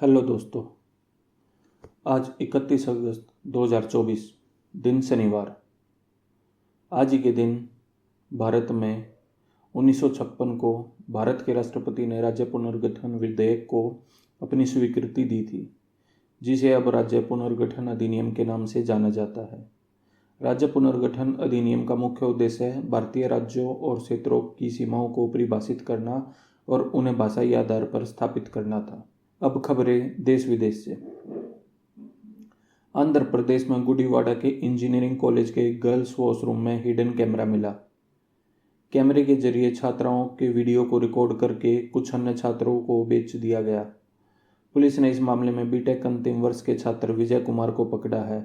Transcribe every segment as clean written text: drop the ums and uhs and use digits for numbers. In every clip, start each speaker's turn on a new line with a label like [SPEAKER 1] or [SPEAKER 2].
[SPEAKER 1] Hello दोस्तों। आज 31 अगस्त 2024 दिन शनिवार। आज ही के दिन भारत में 1956 को भारत के राष्ट्रपति ने राज्य पुनर्गठन विधेयक को अपनी स्वीकृति दी थी, जिसे अब राज्य पुनर्गठन अधिनियम के नाम से जाना जाता है। राज्य पुनर्गठन अधिनियम का मुख्य उद्देश्य भारतीय राज्यों और क्षेत्रों की सीमाओं को परिभाषित करना और उन्हें भाषाई आधार पर स्थापित करना था। अब खबरें देश विदेश से। आंध्र प्रदेश में गुडिवाड़ा के इंजीनियरिंग कॉलेज के गर्ल्स वॉशरूम में हिडन कैमरा मिला। कैमरे के जरिए छात्राओं के वीडियो को रिकॉर्ड करके कुछ अन्य छात्रों को बेच दिया गया। पुलिस ने इस मामले में बीटेक अंतिम वर्ष के छात्र विजय कुमार को पकड़ा है।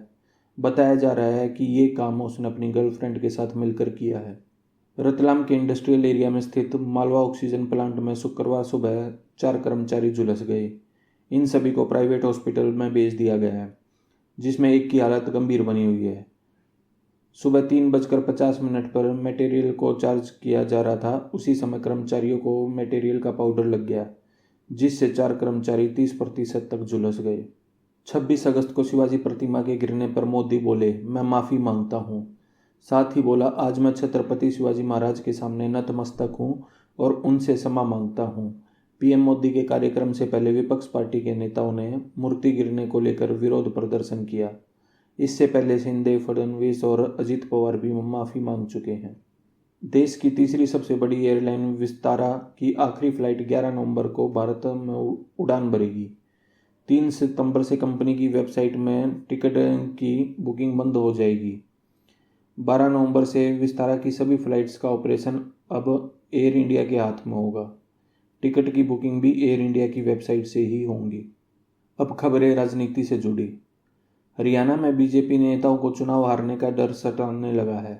[SPEAKER 1] बताया जा रहा है कि ये काम उसने अपनी गर्लफ्रेंड के साथ मिलकर किया है। रतलाम के इंडस्ट्रियल एरिया में स्थित मालवा ऑक्सीजन प्लांट में शुक्रवार सुबह 4 कर्मचारी झुलस गए। इन सभी को प्राइवेट हॉस्पिटल में भेज दिया गया है, जिसमें एक की हालत गंभीर बनी हुई है। सुबह 3:50 पर मटेरियल को चार्ज किया जा रहा था। उसी समय कर्मचारियों को मटेरियल का पाउडर लग गया, जिससे 4 कर्मचारी 30% तक झुलस गए। 26 अगस्त को शिवाजी प्रतिमा के गिरने पर मोदी बोले, मैं माफ़ी मांगता हूँ। साथ ही बोला, आज मैं छत्रपति शिवाजी महाराज के सामने नतमस्तक हूँ और उनसे क्षमा मांगता हूँ। पीएम मोदी के कार्यक्रम से पहले विपक्ष पार्टी के नेताओं ने मूर्ति गिरने को लेकर विरोध प्रदर्शन किया। इससे पहले शिंदे, फडणवीस और अजित पवार भी माफ़ी मांग चुके हैं। देश की तीसरी सबसे बड़ी एयरलाइन विस्तारा की आखिरी फ्लाइट 11 नवंबर को भारत में उड़ान भरेगी। 3 सितंबर से कंपनी की वेबसाइट में टिकट की बुकिंग बंद हो जाएगी। 12 नवंबर से विस्तारा की सभी फ्लाइट्स का ऑपरेशन अब एयर इंडिया के हाथ में होगा। टिकट की बुकिंग भी एयर इंडिया की वेबसाइट से ही होंगी। अब खबरें राजनीति से जुड़ी। हरियाणा में बीजेपी नेताओं को चुनाव हारने का डर सताने लगा है।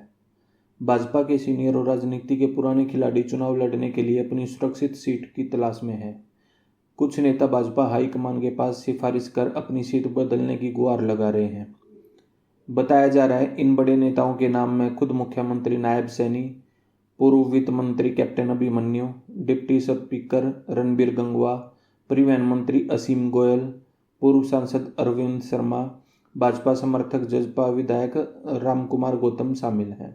[SPEAKER 1] भाजपा के सीनियर और राजनीति के पुराने खिलाड़ी चुनाव लड़ने के लिए अपनी सुरक्षित सीट की तलाश में हैं। कुछ नेता भाजपा हाईकमान के पास सिफारिश कर अपनी सीट बदलने की गुहार लगा रहे हैं। बताया जा रहा है, इन बड़े नेताओं के नाम में खुद मुख्यमंत्री नायब सैनी, पूर्व वित्त मंत्री captain Abhimanyu, deputy speaker Ranbir Gangwa, परिवहन मंत्री असीम गोयल, पूर्व सांसद अरविंद शर्मा, भाजपा समर्थक जजपा विधायक रामकुमार गौतम शामिल हैं।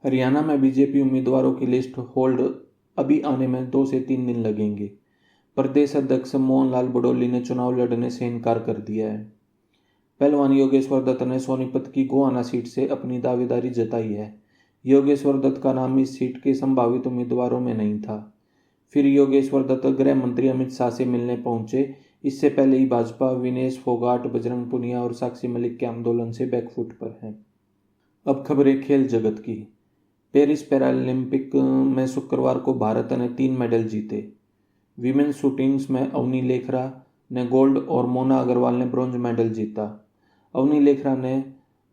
[SPEAKER 1] हरियाणा में बीजेपी उम्मीदवारों की लिस्ट होल्ड अभी आने में 2 से 3 दिन लगेंगे। प्रदेश अध्यक्ष मोहन लाल बडोली ने चुनाव लड़ने से इनकार कर दिया है। पहलवान योगेश्वर दत्त ने सोनीपत की गोहाना सीट से अपनी दावेदारी जताई है। योगेश्वर दत्त का नाम इस सीट के संभावित उम्मीदवारों में नहीं था। फिर योगेश्वर दत्त गृह मंत्री अमित शाह से मिलने पहुंचे। इससे पहले ही भाजपा विनेश फोगाट, बजरंग पुनिया और साक्षी मलिक के आंदोलन से बैकफुट पर है। अब खबरें खेल जगत की। पेरिस पैरालंपिक में शुक्रवार को भारत ने 3 मेडल जीते। विमेन्स शूटिंग्स में अवनी लेखरा ने गोल्ड और मोना अग्रवाल ने ब्रॉन्ज मेडल जीता। अवनी लेखरा ने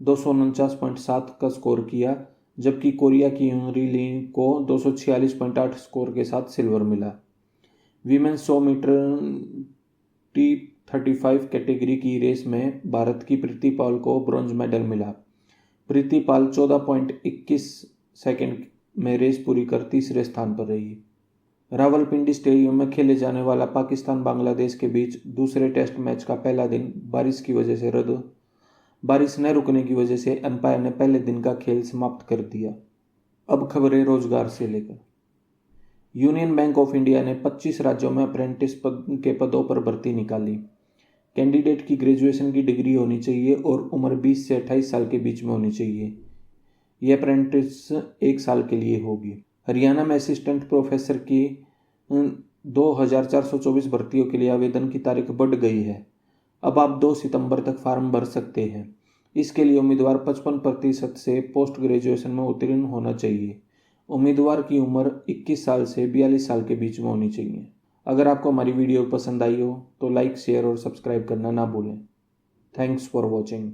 [SPEAKER 1] 249.7 का स्कोर किया, जबकि कोरिया की यूनरी ली को 246.8 स्कोर के साथ सिल्वर मिला। विमेन्स 100 मीटर T35 कैटेगरी की रेस में भारत की प्रीति पाल को ब्रॉन्ज मेडल मिला। प्रीति पाल 14.21 सेकंड में रेस पूरी कर तीसरे स्थान पर रही। रावलपिंडी स्टेडियम में खेले जाने वाला पाकिस्तान बांग्लादेश के बीच दूसरे टेस्ट मैच का पहला दिन बारिश की वजह से रद्द। बारिश न रुकने की वजह से अंपायर ने पहले दिन का खेल समाप्त कर दिया। अब खबरें रोजगार से लेकर। यूनियन बैंक ऑफ इंडिया ने 25 राज्यों में अप्रेंटिस के पदों पर भर्ती निकाली। कैंडिडेट की ग्रेजुएशन की डिग्री होनी चाहिए और उम्र 20 से 28 साल के बीच में होनी चाहिए। यह अप्रेंटिस 1 साल के लिए होगी। हरियाणा में असिस्टेंट प्रोफेसर की 2424 भर्तियों के लिए आवेदन की तारीख बढ़ गई है। अब आप 2 सितंबर तक फार्म भर सकते हैं। इसके लिए उम्मीदवार 55% से पोस्ट ग्रेजुएशन में उत्तीर्ण होना चाहिए। उम्मीदवार की उम्र 21 साल से 42 साल के बीच में होनी चाहिए। अगर आपको हमारी वीडियो पसंद आई हो तो लाइक, शेयर और सब्सक्राइब करना ना भूलें। Thanks for watching.